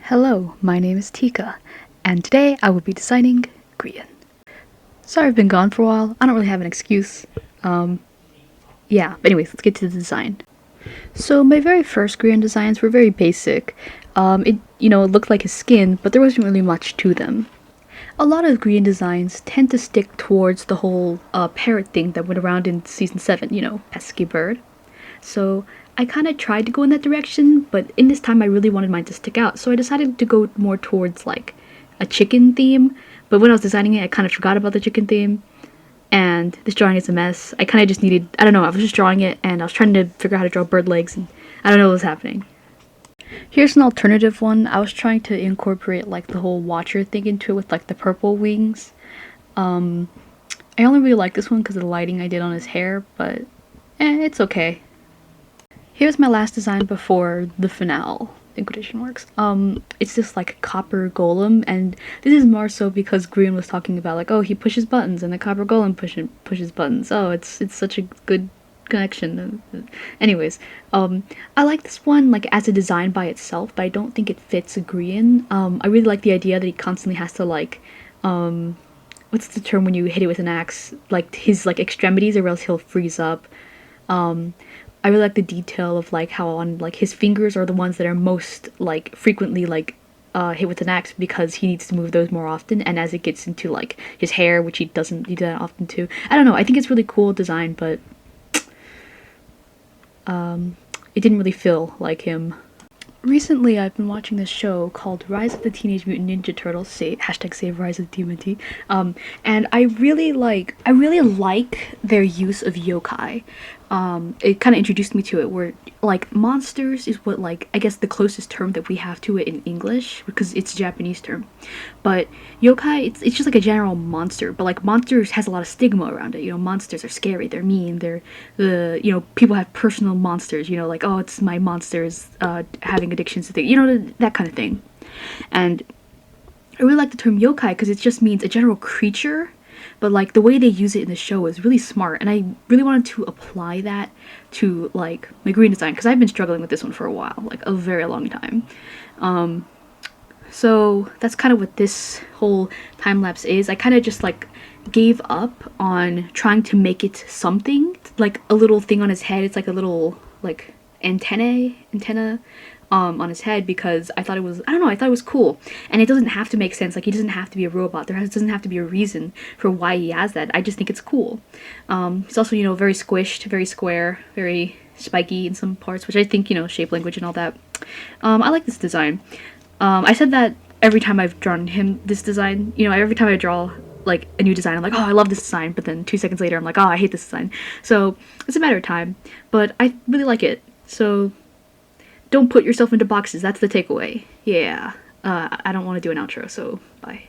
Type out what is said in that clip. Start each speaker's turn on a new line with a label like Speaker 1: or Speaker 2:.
Speaker 1: Hello, my name is Tika, and today I will be designing Grian. Sorry I've been gone for a while, I don't really have an excuse. Yeah, but anyways, let's get to the design. So my very first Grian designs were very basic. It looked like his skin, but there wasn't really much to them. A lot of Grian designs tend to stick towards the whole parrot thing that went around in season 7, pesky bird. So I kind of tried to go in that direction, but in this time I really wanted mine to stick out, so I decided to go more towards like a chicken theme. But when I was designing it, I kind of forgot about the chicken theme, and this drawing is a mess. I kind of just needed, I don't know, I was just drawing it and I was trying to figure out how to draw bird legs, and I don't know what was happening. Here's an alternative one. I was trying to incorporate like the whole watcher thing into it with like the purple wings. I only really like this one because of the lighting I did on his hair, but it's okay. Here's my last design before the finale, in quotation marks. It's this like copper golem, and this is more so because Grian was talking about like, oh, he pushes buttons and the copper golem pushes buttons. Oh, it's such a good connection. Anyways, I like this one like as a design by itself, but I don't think it fits Grian. I really like the idea that he constantly has to like, what's the term when you hit it with an axe? Like his like extremities, or else he'll freeze up. I really like the detail of like how on like his fingers are the ones that are most like frequently like hit with an axe, because he needs to move those more often, and as it gets into like his hair, which he doesn't do that often too. I don't know, I think it's really cool design, but it didn't really feel like him. Recently, I've been watching this show called Rise of the Teenage Mutant Ninja Turtles, #save Rise of the TMNT, and I really like their use of yokai. It kind of introduced me to it, where like monsters is what, like, I guess the closest term that we have to it in English, because it's a Japanese term. But yokai, it's just like a general monster, but like monsters has a lot of stigma around it. Monsters are scary, they're mean, people have personal monsters, like, oh, it's my monsters having addictions to things, that kind of thing. And I really like the term yokai because it just means a general creature, but like the way they use it in the show is really smart, and I really wanted to apply that to like my Grian design, because I've been struggling with this one for a while, like a very long time. So that's kind of what this whole time lapse is. I kind of just like gave up on trying to make it something like a little thing on his head. It's like a little like antenna on his head, because I thought it was, I don't know, I thought it was cool. And it doesn't have to make sense, like he doesn't have to be a robot, doesn't have to be a reason for why he has that. I just think it's cool. He's also, very squished, very square, very spiky in some parts, which I think, shape language and all that. I like this design. I said that every time I've drawn him this design, every time I draw like a new design, I'm like, oh, I love this design, but then 2 seconds later I'm like, oh, I hate this design. So it's a matter of time, but I really like it. So don't put yourself into boxes. That's the takeaway. Yeah. I don't want to do an outro, so bye.